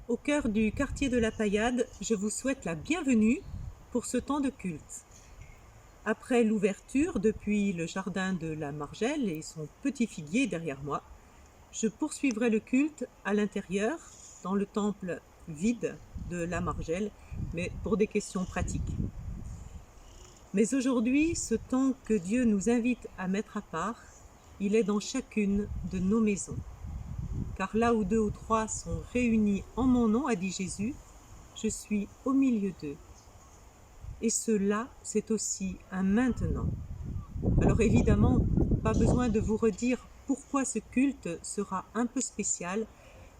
Au cœur du quartier de la Paillade, je vous souhaite la bienvenue pour ce temps de culte. Après l'ouverture depuis le jardin de la Margelle et son petit figuier derrière moi, je poursuivrai le culte à l'intérieur, dans le temple vide de la Margelle, mais pour des questions pratiques. Mais aujourd'hui, ce temps que Dieu nous invite à mettre à part, il est dans chacune de nos maisons. Car là où 2 ou 3 sont réunis en mon nom, a dit Jésus, je suis au milieu d'eux. Et cela, c'est aussi un maintenant. Alors évidemment, pas besoin de vous redire pourquoi ce culte sera un peu spécial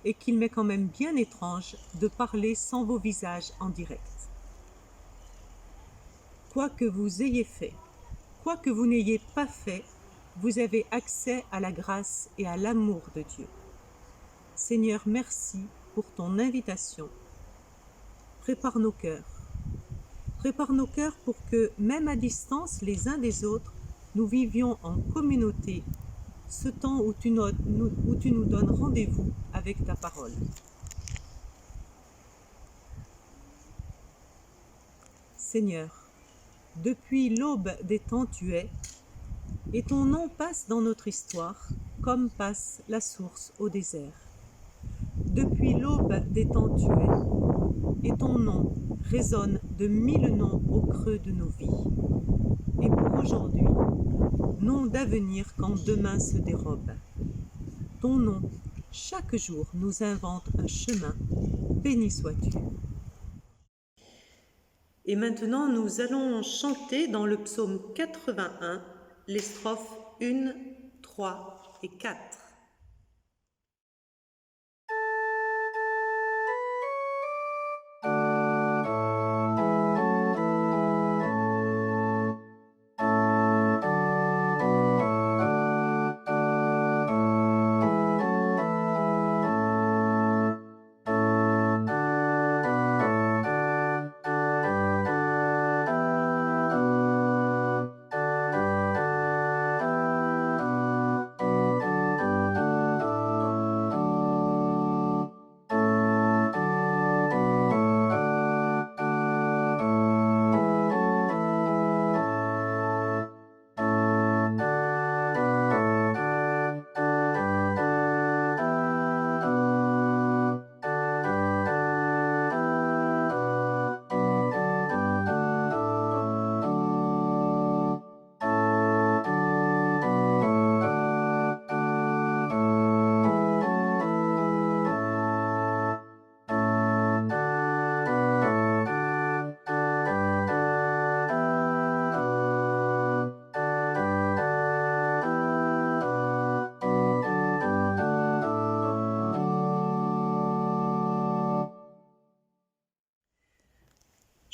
et qu'il m'est quand même bien étrange de parler sans vos visages en direct. Quoi que vous ayez fait, quoi que vous n'ayez pas fait, vous avez accès à la grâce et à l'amour de Dieu. Seigneur, merci pour ton invitation. Prépare nos cœurs. Prépare nos cœurs pour que, même à distance les uns des autres, nous vivions en communauté ce temps où tu nous donnes rendez-vous avec ta parole. Seigneur, depuis l'aube des temps tu es, et ton nom passe dans notre histoire comme passe la source au désert. Depuis l'aube des temps tu es, et ton nom résonne de 1000 noms au creux de nos vies. Et pour aujourd'hui, nom d'avenir quand demain se dérobe. Ton nom, chaque jour, nous invente un chemin. Béni sois-tu. Et maintenant, nous allons chanter dans le psaume 81 les strophes 1, 3 et 4.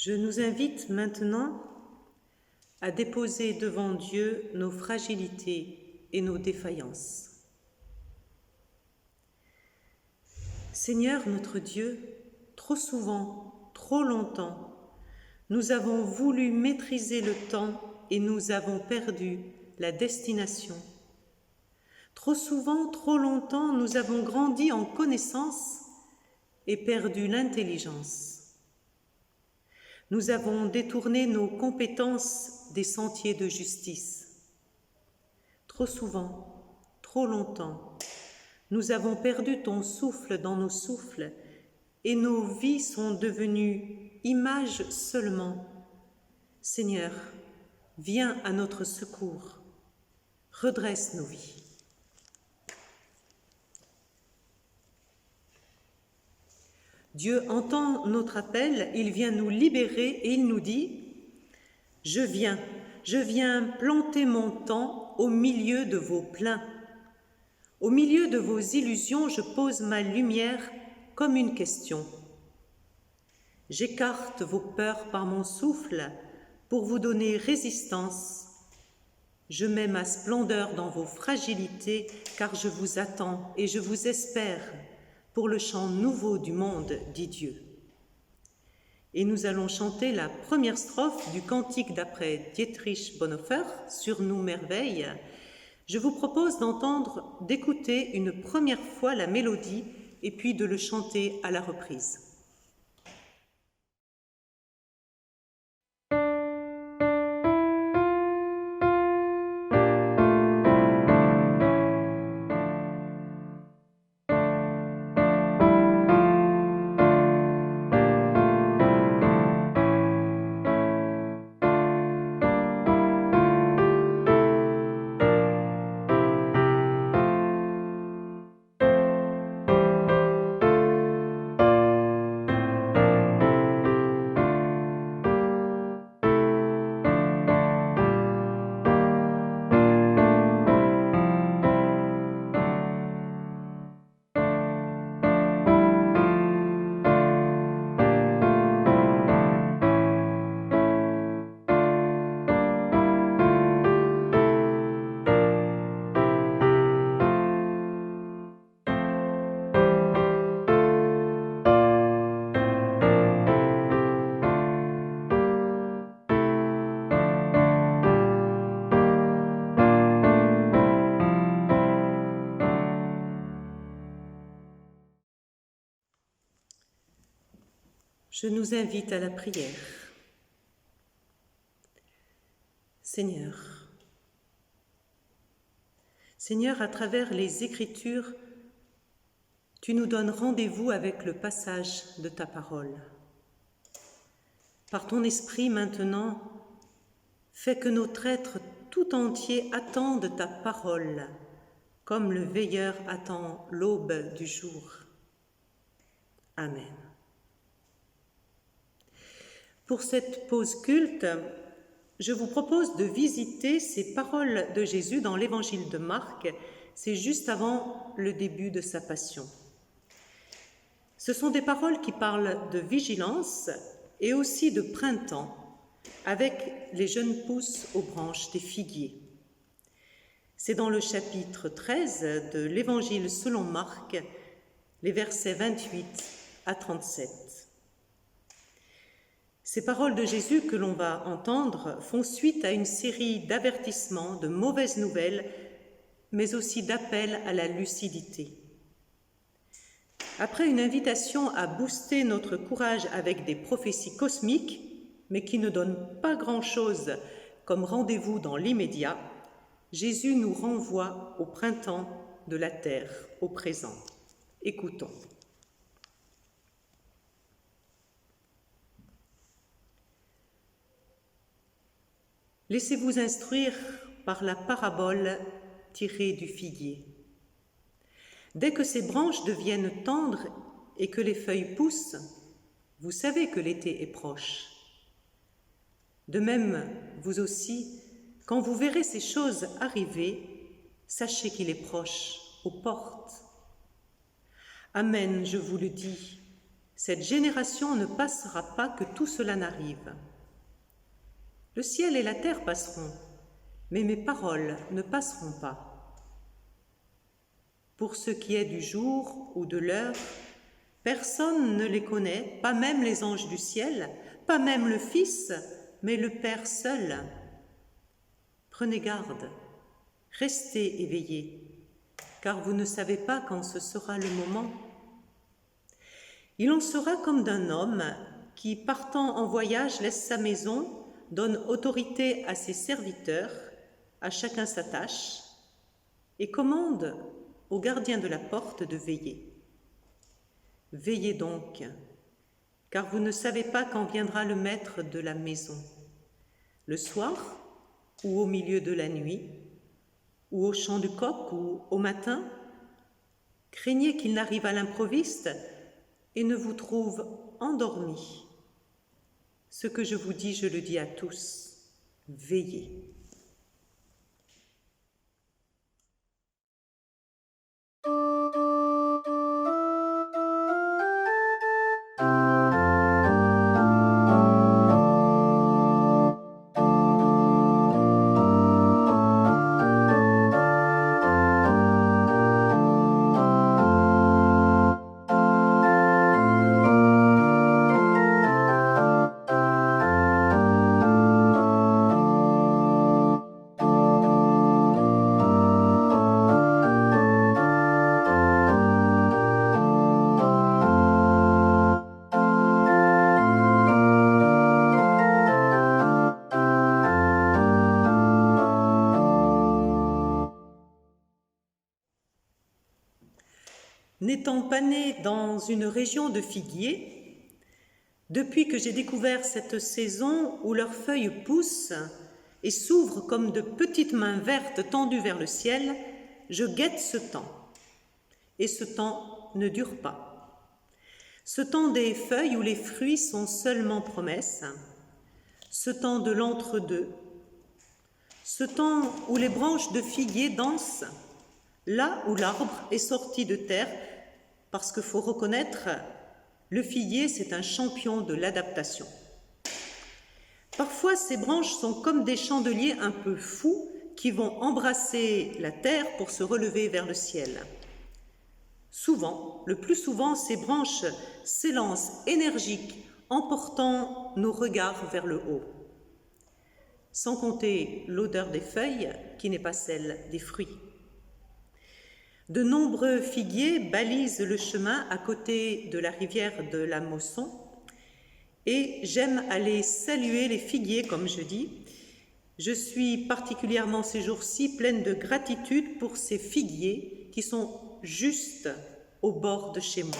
Je nous invite maintenant à déposer devant Dieu nos fragilités et nos défaillances. Seigneur notre Dieu, trop souvent, trop longtemps, nous avons voulu maîtriser le temps et nous avons perdu la destination. Trop souvent, trop longtemps, nous avons grandi en connaissance et perdu l'intelligence. Nous avons détourné nos compétences des sentiers de justice. Trop souvent, trop longtemps, nous avons perdu ton souffle dans nos souffles et nos vies sont devenues images seulement. Seigneur, viens à notre secours, redresse nos vies. Dieu entend notre appel, il vient nous libérer et il nous dit « Je viens planter mon temps au milieu de vos plaints. Au milieu de vos illusions, je pose ma lumière comme une question. J'écarte vos peurs par mon souffle pour vous donner résistance. Je mets ma splendeur dans vos fragilités car je vous attends et je vous espère. Pour le chant nouveau du monde, dit Dieu. » Et nous allons chanter la première strophe du cantique d'après Dietrich Bonhoeffer, Sur nous merveilles. Je vous propose d'écouter une première fois la mélodie et puis de le chanter à la reprise. Je nous invite à la prière. Seigneur, à travers les Écritures, tu nous donnes rendez-vous avec le passage de ta parole. Par ton esprit maintenant, fais que notre être tout entier attende ta parole, comme le veilleur attend l'aube du jour. Amen. Pour cette pause culte, je vous propose de visiter ces paroles de Jésus dans l'Évangile de Marc. C'est juste avant le début de sa passion. Ce sont des paroles qui parlent de vigilance et aussi de printemps, avec les jeunes pousses aux branches des figuiers. C'est dans le chapitre 13 de l'Évangile selon Marc, les versets 28 à 37. Ces paroles de Jésus que l'on va entendre font suite à une série d'avertissements, de mauvaises nouvelles, mais aussi d'appels à la lucidité. Après une invitation à booster notre courage avec des prophéties cosmiques, mais qui ne donnent pas grand-chose comme rendez-vous dans l'immédiat, Jésus nous renvoie au printemps de la terre, au présent. Écoutons. Laissez-vous instruire par la parabole tirée du figuier. Dès que ses branches deviennent tendres et que les feuilles poussent, vous savez que l'été est proche. De même, vous aussi, quand vous verrez ces choses arriver, sachez qu'il est proche, aux portes. Amen, je vous le dis, cette génération ne passera pas que tout cela n'arrive. Le ciel et la terre passeront, mais mes paroles ne passeront pas. Pour ce qui est du jour ou de l'heure, personne ne les connaît, pas même les anges du ciel, pas même le Fils, mais le Père seul. Prenez garde, restez éveillés, car vous ne savez pas quand ce sera le moment. Il en sera comme d'un homme qui, partant en voyage, laisse sa maison, donne autorité à ses serviteurs, à chacun sa tâche, et commande au gardien de la porte de veiller. Veillez donc, car vous ne savez pas quand viendra le maître de la maison, le soir ou au milieu de la nuit, ou au chant du coq ou au matin. Craignez qu'il n'arrive à l'improviste et ne vous trouve endormis. Ce que je vous dis, je le dis à tous, veillez. N'étant pas née dans une région de figuiers, depuis que j'ai découvert cette saison où leurs feuilles poussent et s'ouvrent comme de petites mains vertes tendues vers le ciel, je guette ce temps. Et ce temps ne dure pas. Ce temps des feuilles où les fruits sont seulement promesses, ce temps de l'entre-deux, ce temps où les branches de figuier dansent, là où l'arbre est sorti de terre, parce qu'il faut reconnaître, le figuier, c'est un champion de l'adaptation. Parfois, ces branches sont comme des chandeliers un peu fous qui vont embrasser la terre pour se relever vers le ciel. Souvent, le plus souvent, ces branches s'élancent énergiques, emportant nos regards vers le haut. Sans compter l'odeur des feuilles, qui n'est pas celle des fruits. De nombreux figuiers balisent le chemin à côté de la rivière de la Mosson, et j'aime aller saluer les figuiers, comme je dis. Je suis particulièrement ces jours-ci pleine de gratitude pour ces figuiers qui sont juste au bord de chez moi.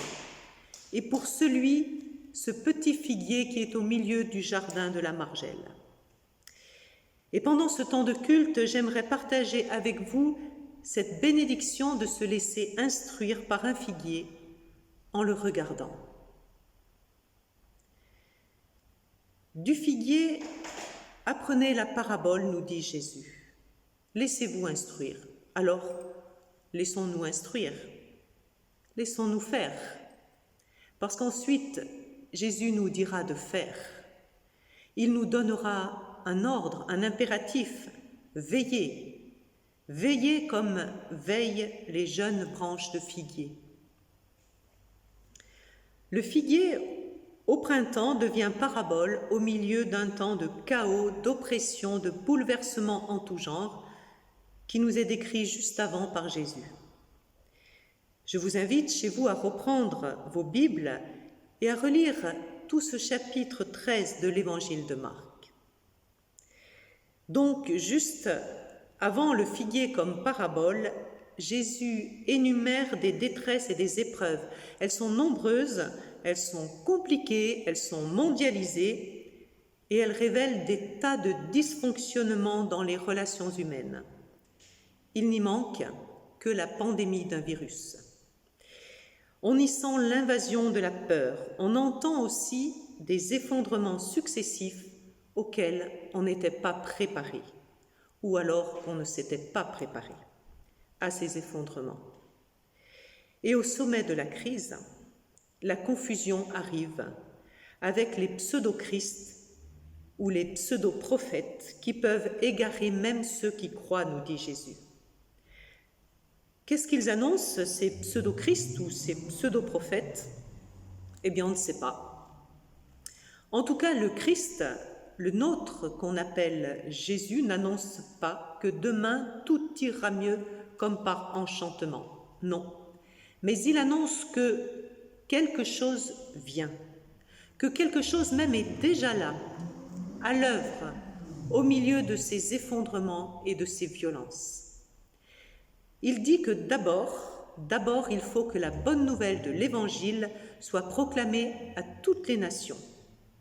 Et pour ce petit figuier qui est au milieu du jardin de la Margelle. Et pendant ce temps de culte, j'aimerais partager avec vous cette bénédiction de se laisser instruire par un figuier en le regardant. Du figuier, apprenez la parabole, nous dit Jésus. Laissez-vous instruire. Alors, laissons-nous instruire. Laissons-nous faire. Parce qu'ensuite, Jésus nous dira de faire. Il nous donnera un ordre, un impératif. Veillez. Veillez comme veillent les jeunes branches de figuier. Le figuier, au printemps, devient parabole au milieu d'un temps de chaos, d'oppression, de bouleversement en tout genre, qui nous est décrit juste avant par Jésus. Je vous invite chez vous à reprendre vos Bibles et à relire tout ce chapitre 13 de l'Évangile de Marc. Donc, juste avant le figuier comme parabole, Jésus énumère des détresses et des épreuves. Elles sont nombreuses, elles sont compliquées, elles sont mondialisées et elles révèlent des tas de dysfonctionnements dans les relations humaines. Il n'y manque que la pandémie d'un virus. On y sent l'invasion de la peur. On entend aussi des effondrements successifs auxquels on n'était pas préparé, ou alors qu'on ne s'était pas préparé à ces effondrements. Et au sommet de la crise, la confusion arrive avec les pseudo-Christ ou les pseudo-prophètes qui peuvent égarer même ceux qui croient, nous dit Jésus. Qu'est-ce qu'ils annoncent, ces pseudo-Christ ou ces pseudo-prophètes? Eh bien, on ne sait pas. En tout cas, le Christ, le nôtre qu'on appelle Jésus, n'annonce pas que demain tout ira mieux comme par enchantement. Non. Mais il annonce que quelque chose vient, que quelque chose même est déjà là, à l'œuvre, au milieu de ces effondrements et de ces violences. Il dit que d'abord, il faut que la bonne nouvelle de l'Évangile soit proclamée à toutes les nations,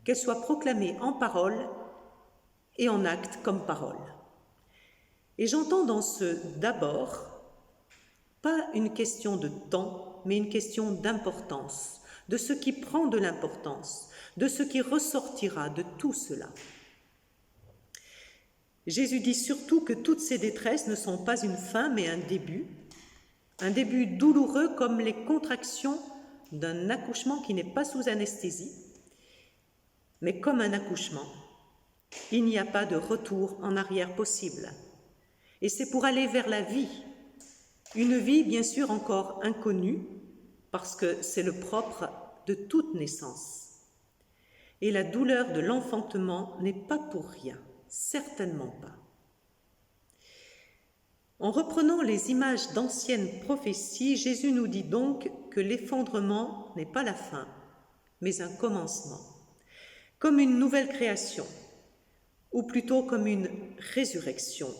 qu'elle soit proclamée en parole et en acte comme parole. Et j'entends dans ce d'abord, pas une question de temps, mais une question d'importance, de ce qui prend de l'importance, de ce qui ressortira de tout cela. Jésus dit surtout que toutes ces détresses ne sont pas une fin, mais un début douloureux comme les contractions d'un accouchement qui n'est pas sous anesthésie, mais comme un accouchement. Il n'y a pas de retour en arrière possible. Et c'est pour aller vers la vie, une vie bien sûr encore inconnue, parce que c'est le propre de toute naissance. Et la douleur de l'enfantement n'est pas pour rien. Certainement pas. En reprenant les images d'anciennes prophéties, Jésus nous dit donc que l'effondrement n'est pas la fin, mais un commencement, comme une nouvelle création, ou plutôt comme une résurrection,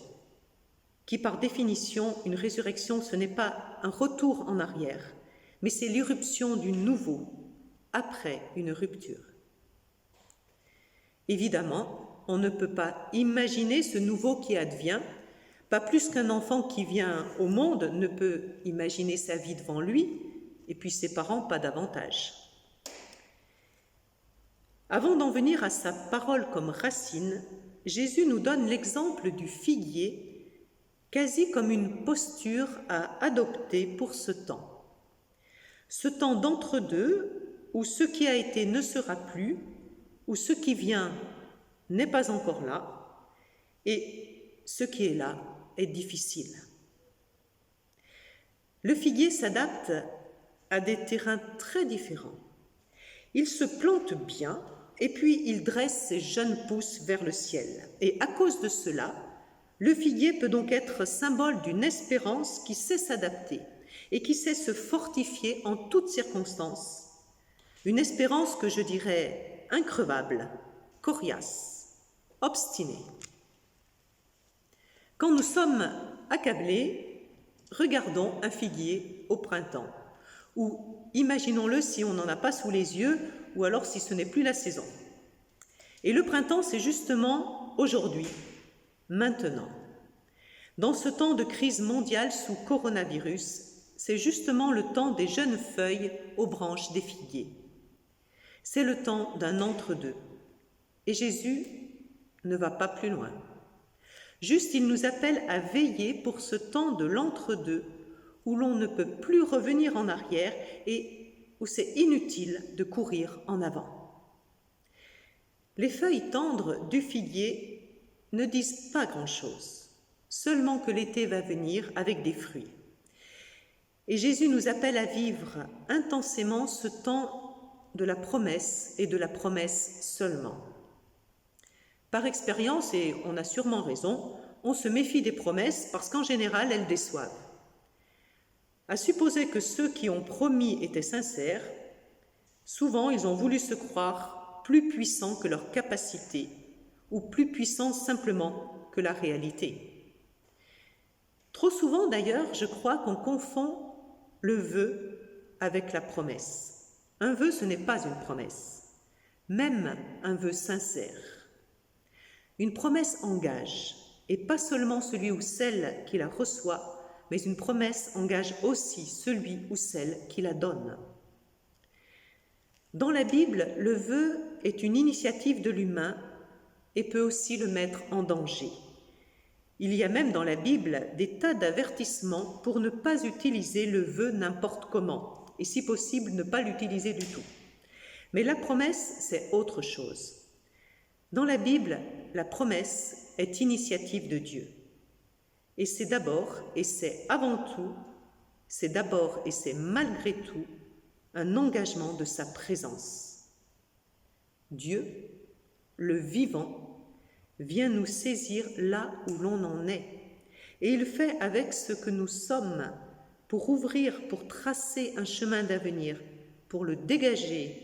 qui par définition, une résurrection, ce n'est pas un retour en arrière, mais c'est l'irruption du nouveau après une rupture. Évidemment, on ne peut pas imaginer ce nouveau qui advient, pas plus qu'un enfant qui vient au monde ne peut imaginer sa vie devant lui, et puis ses parents pas davantage. Avant d'en venir à sa parole comme racine, Jésus nous donne l'exemple du figuier, quasi comme une posture à adopter pour ce temps. Ce temps d'entre-deux, où ce qui a été ne sera plus, où ce qui vient n'est pas encore là, et ce qui est là est difficile. Le figuier s'adapte à des terrains très différents. Il se plante bien, et puis il dresse ses jeunes pousses vers le ciel. Et à cause de cela, le figuier peut donc être symbole d'une espérance qui sait s'adapter et qui sait se fortifier en toutes circonstances. Une espérance que je dirais increvable, coriace, obstinée. Quand nous sommes accablés, regardons un figuier au printemps, ou imaginons-le si on n'en a pas sous les yeux, ou alors si ce n'est plus la saison. Et le printemps, c'est justement aujourd'hui, maintenant. Dans ce temps de crise mondiale sous coronavirus, c'est justement le temps des jeunes feuilles aux branches des figuiers. C'est le temps d'un entre-deux. Et Jésus ne va pas plus loin. Juste, il nous appelle à veiller pour ce temps de l'entre-deux, où l'on ne peut plus revenir en arrière et où c'est inutile de courir en avant. Les feuilles tendres du figuier ne disent pas grand-chose, seulement que l'été va venir avec des fruits. Et Jésus nous appelle à vivre intensément ce temps de la promesse et de la promesse seulement. Par expérience, et on a sûrement raison, on se méfie des promesses parce qu'en général, elles déçoivent. À supposer que ceux qui ont promis étaient sincères, souvent ils ont voulu se croire plus puissants que leur capacité, ou plus puissants simplement que la réalité. Trop souvent d'ailleurs, je crois qu'on confond le vœu avec la promesse. Un vœu, ce n'est pas une promesse, même un vœu sincère. Une promesse engage, et pas seulement celui ou celle qui la reçoit, mais une promesse engage aussi celui ou celle qui la donne. Dans la Bible, le vœu est une initiative de l'humain et peut aussi le mettre en danger. Il y a même dans la Bible des tas d'avertissements pour ne pas utiliser le vœu n'importe comment, et si possible ne pas l'utiliser du tout. Mais la promesse, c'est autre chose. Dans la Bible, la promesse est initiative de Dieu. Et c'est d'abord, et c'est avant tout, c'est d'abord et c'est malgré tout un engagement de sa présence. Dieu, le vivant, vient nous saisir là où l'on en est. Et il fait avec ce que nous sommes pour ouvrir, pour tracer un chemin d'avenir, pour le dégager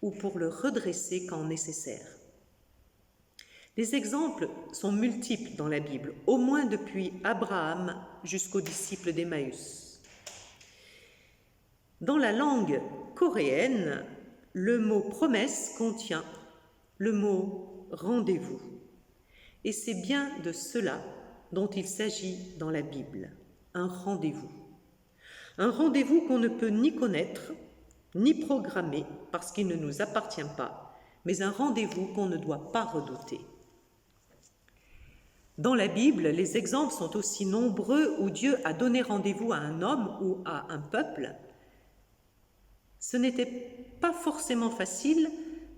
ou pour le redresser quand nécessaire. Les exemples sont multiples dans la Bible, au moins depuis Abraham jusqu'aux disciples d'Emmaüs. Dans la langue coréenne, le mot promesse contient le mot rendez-vous. Et c'est bien de cela dont il s'agit dans la Bible, un rendez-vous. Un rendez-vous qu'on ne peut ni connaître, ni programmer parce qu'il ne nous appartient pas, mais un rendez-vous qu'on ne doit pas redouter. Dans la Bible, les exemples sont aussi nombreux où Dieu a donné rendez-vous à un homme ou à un peuple. Ce n'était pas forcément facile,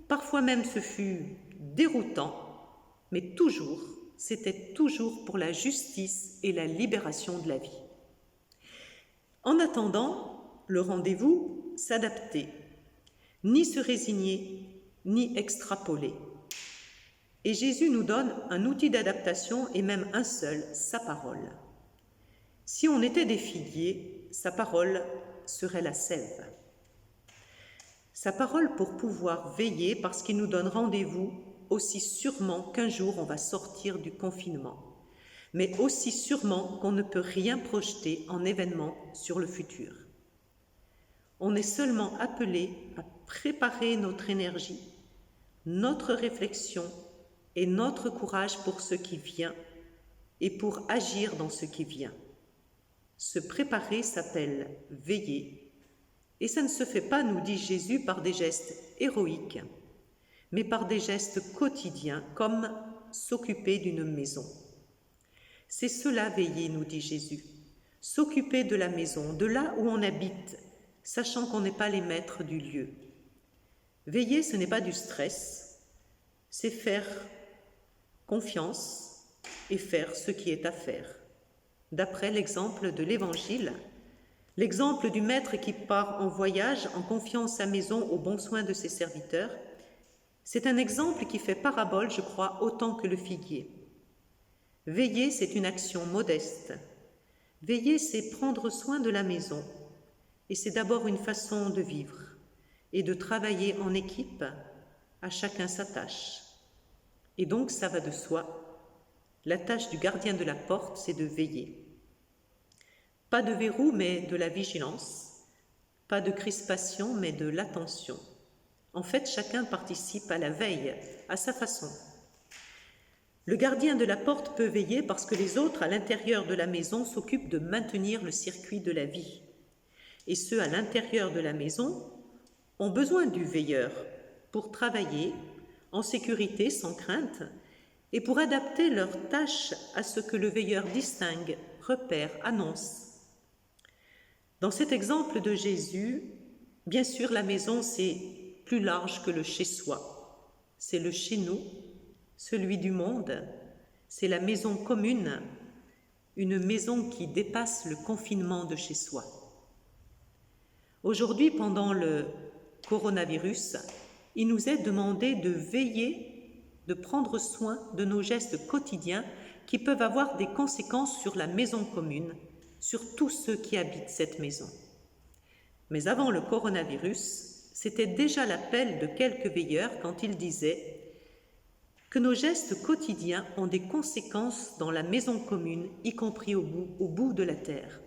parfois même ce fut déroutant, mais c'était toujours pour la justice et la libération de la vie. En attendant, le rendez-vous, s'adapter, ni se résigner, ni extrapoler. Et Jésus nous donne un outil d'adaptation et même un seul, sa parole. Si on était des figuiers, sa parole serait la sève. Sa parole pour pouvoir veiller parce qu'il nous donne rendez-vous aussi sûrement qu'un jour on va sortir du confinement, mais aussi sûrement qu'on ne peut rien projeter en événement sur le futur. On est seulement appelé à préparer notre énergie, notre réflexion et notre courage pour ce qui vient et pour agir dans ce qui vient. Se préparer s'appelle veiller, et ça ne se fait pas, nous dit Jésus, par des gestes héroïques, mais par des gestes quotidiens, comme s'occuper d'une maison. C'est cela veiller, nous dit Jésus, s'occuper de la maison, de là où on habite, sachant qu'on n'est pas les maîtres du lieu. Veiller, ce n'est pas du stress, c'est faire confiance et faire ce qui est à faire. D'après l'exemple de l'Évangile, l'exemple du maître qui part en voyage en confiant sa maison aux bons soins de ses serviteurs, c'est un exemple qui fait parabole, je crois, autant que le figuier. Veiller, c'est une action modeste. Veiller, c'est prendre soin de la maison, et c'est d'abord une façon de vivre et de travailler en équipe, à chacun sa tâche. Et donc, ça va de soi. La tâche du gardien de la porte, c'est de veiller. Pas de verrou, mais de la vigilance. Pas de crispation, mais de l'attention. En fait, chacun participe à la veille, à sa façon. Le gardien de la porte peut veiller parce que les autres, à l'intérieur de la maison, s'occupent de maintenir le circuit de la vie. Et ceux à l'intérieur de la maison ont besoin du veilleur pour travailler en sécurité, sans crainte, et pour adapter leurs tâches à ce que le veilleur distingue, repère, annonce. Dans cet exemple de Jésus, bien sûr, la maison, c'est plus large que le chez-soi. C'est le chez-nous, celui du monde. C'est la maison commune, une maison qui dépasse le confinement de chez-soi. Aujourd'hui, pendant le coronavirus, il nous est demandé de veiller, de prendre soin de nos gestes quotidiens qui peuvent avoir des conséquences sur la maison commune, sur tous ceux qui habitent cette maison. Mais avant le coronavirus, c'était déjà l'appel de quelques veilleurs quand ils disaient que nos gestes quotidiens ont des conséquences dans la maison commune, y compris au bout de la terre,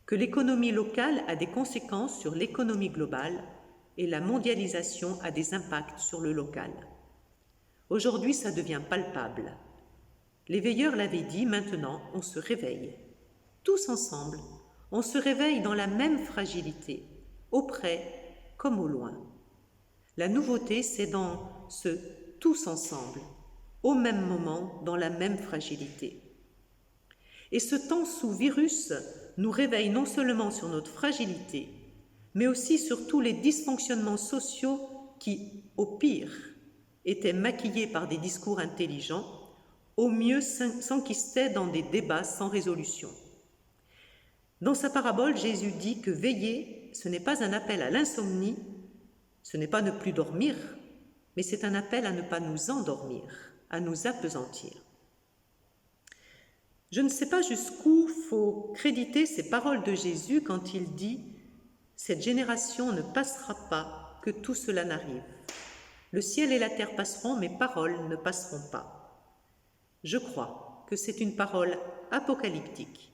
que l'économie locale a des conséquences sur l'économie globale et la mondialisation a des impacts sur le local. Aujourd'hui, ça devient palpable. Les veilleurs l'avaient dit, maintenant on se réveille. Tous ensemble, on se réveille dans la même fragilité, auprès comme au loin. La nouveauté, c'est dans ce tous ensemble, au même moment, dans la même fragilité. Et ce temps sous virus nous réveille non seulement sur notre fragilité, mais aussi sur tous les dysfonctionnements sociaux qui, au pire, étaient maquillés par des discours intelligents, au mieux s'enquistaient dans des débats sans résolution. Dans sa parabole, Jésus dit que veiller, ce n'est pas un appel à l'insomnie, ce n'est pas ne plus dormir, mais c'est un appel à ne pas nous endormir, à nous appesantir. Je ne sais pas jusqu'où faut créditer ces paroles de Jésus quand il dit « Cette génération ne passera pas que tout cela n'arrive. Le ciel et la terre passeront, mes paroles ne passeront pas. » Je crois que c'est une parole apocalyptique,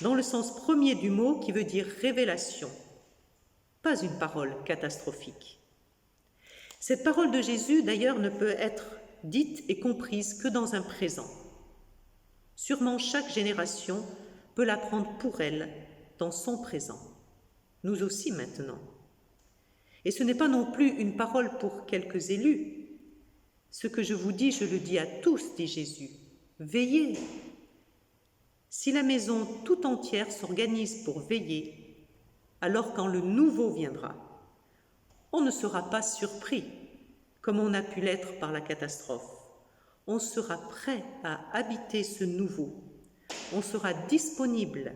dans le sens premier du mot qui veut dire révélation, pas une parole catastrophique. Cette parole de Jésus, d'ailleurs, ne peut être dite et comprise que dans un présent. Sûrement chaque génération peut la prendre pour elle dans son présent, nous aussi maintenant. Et ce n'est pas non plus une parole pour quelques élus. Ce que je vous dis, je le dis à tous, dit Jésus. Veillez. Si la maison tout entière s'organise pour veiller, alors quand le nouveau viendra, on ne sera pas surpris, comme on a pu l'être par la catastrophe. On sera prêt à habiter ce nouveau. On sera disponible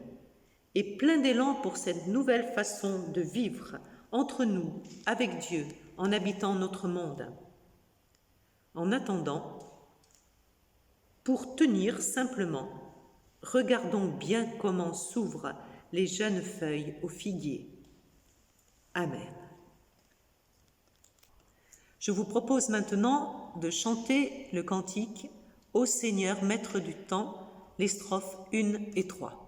et plein d'élan pour cette nouvelle façon de vivre entre nous, avec Dieu, en habitant notre monde. En attendant, pour tenir simplement, regardons bien comment s'ouvrent les jeunes feuilles au figuier. Amen. Je vous propose maintenant de chanter le cantique « Ô Seigneur, Maître du temps », les strophes 1 et 3.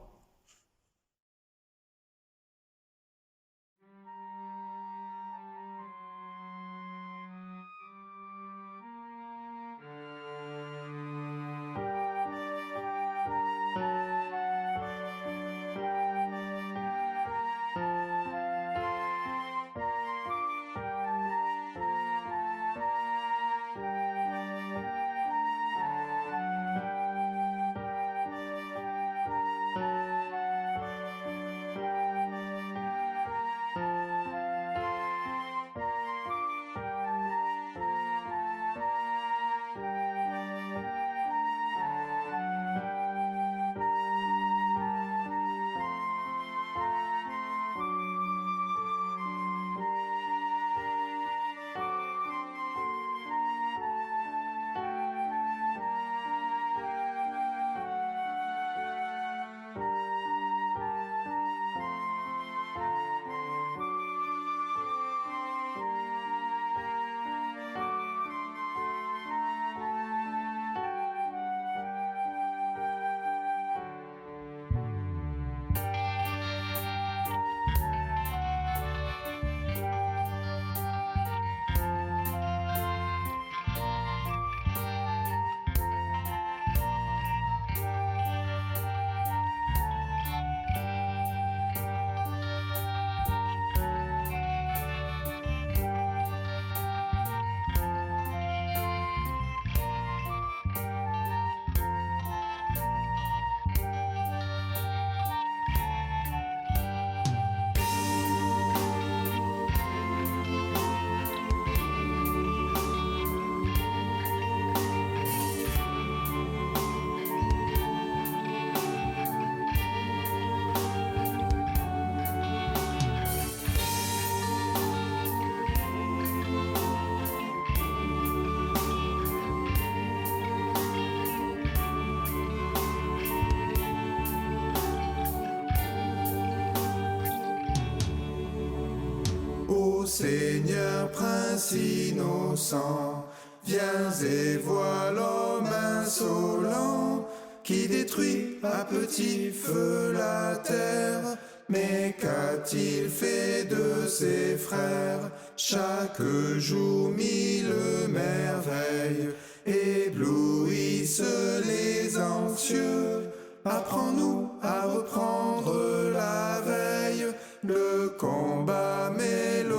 Seigneur, Prince innocent, viens et vois l'homme insolent qui détruit à petit feu la terre. Mais qu'a-t-il fait de ses frères? Chaque jour mille merveilles éblouissent les anxieux. Apprends-nous à reprendre la veille, le combat mélodieux.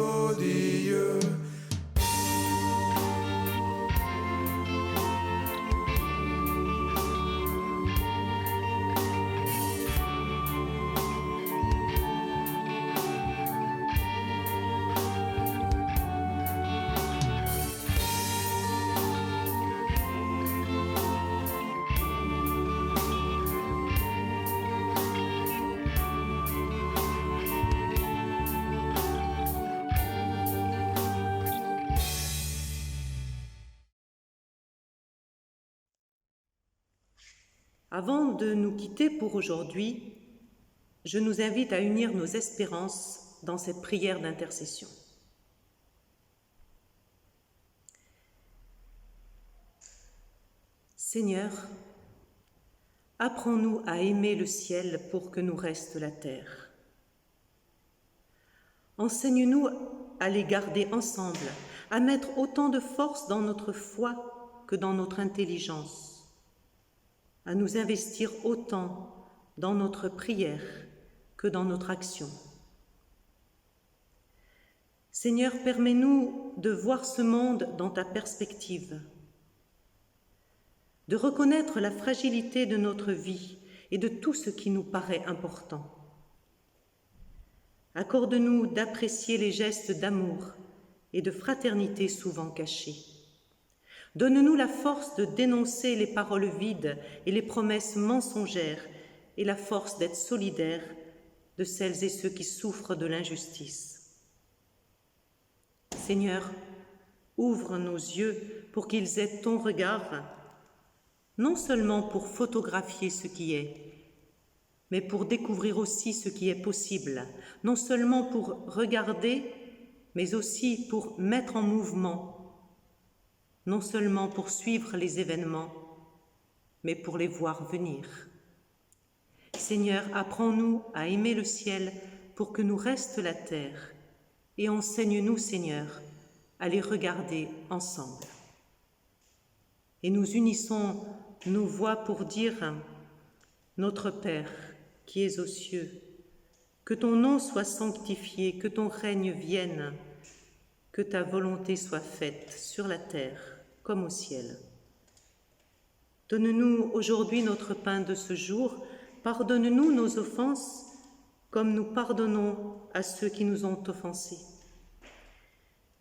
Avant de nous quitter pour aujourd'hui, je nous invite à unir nos espérances dans cette prière d'intercession. Seigneur, apprends-nous à aimer le ciel pour que nous reste la terre. Enseigne-nous à les garder ensemble, à mettre autant de force dans notre foi que dans notre intelligence, à nous investir autant dans notre prière que dans notre action. Seigneur, permets-nous de voir ce monde dans ta perspective, de reconnaître la fragilité de notre vie et de tout ce qui nous paraît important. Accorde-nous d'apprécier les gestes d'amour et de fraternité souvent cachés. Donne-nous la force de dénoncer les paroles vides et les promesses mensongères et la force d'être solidaires de celles et ceux qui souffrent de l'injustice. Seigneur, ouvre nos yeux pour qu'ils aient ton regard, non seulement pour photographier ce qui est, mais pour découvrir aussi ce qui est possible, non seulement pour regarder, mais aussi pour mettre en mouvement, non seulement pour suivre les événements, mais pour les voir venir. Seigneur, apprends-nous à aimer le ciel pour que nous reste la terre, et enseigne-nous, Seigneur, à les regarder ensemble. Et nous unissons nos voix pour dire « Notre Père, qui es aux cieux, que ton nom soit sanctifié, que ton règne vienne, que ta volonté soit faite sur la terre comme au ciel. Donne-nous aujourd'hui notre pain de ce jour, pardonne-nous nos offenses comme nous pardonnons à ceux qui nous ont offensés.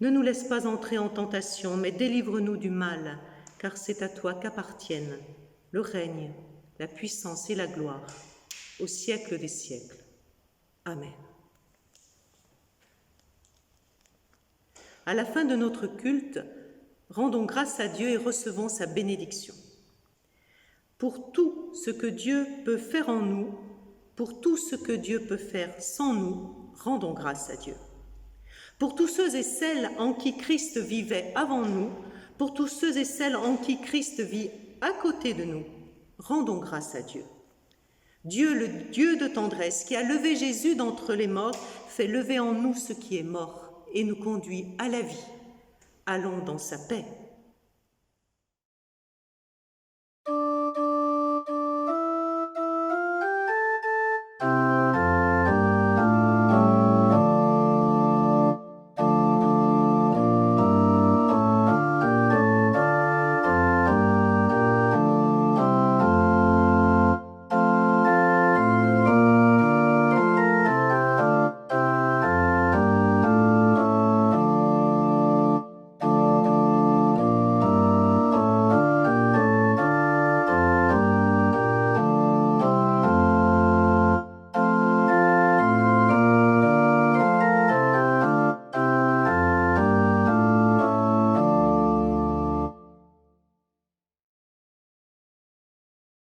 Ne nous laisse pas entrer en tentation, mais délivre-nous du mal, car c'est à toi qu'appartiennent le règne, la puissance et la gloire, au siècle des siècles. Amen. À la fin de notre culte, rendons grâce à Dieu et recevons sa bénédiction. Pour tout ce que Dieu peut faire en nous, pour tout ce que Dieu peut faire sans nous, rendons grâce à Dieu. Pour tous ceux et celles en qui Christ vivait avant nous, pour tous ceux et celles en qui Christ vit à côté de nous, rendons grâce à Dieu. Dieu, le Dieu de tendresse, qui a levé Jésus d'entre les morts, fait lever en nous ce qui est mort et nous conduit à la vie. Allons dans sa paix.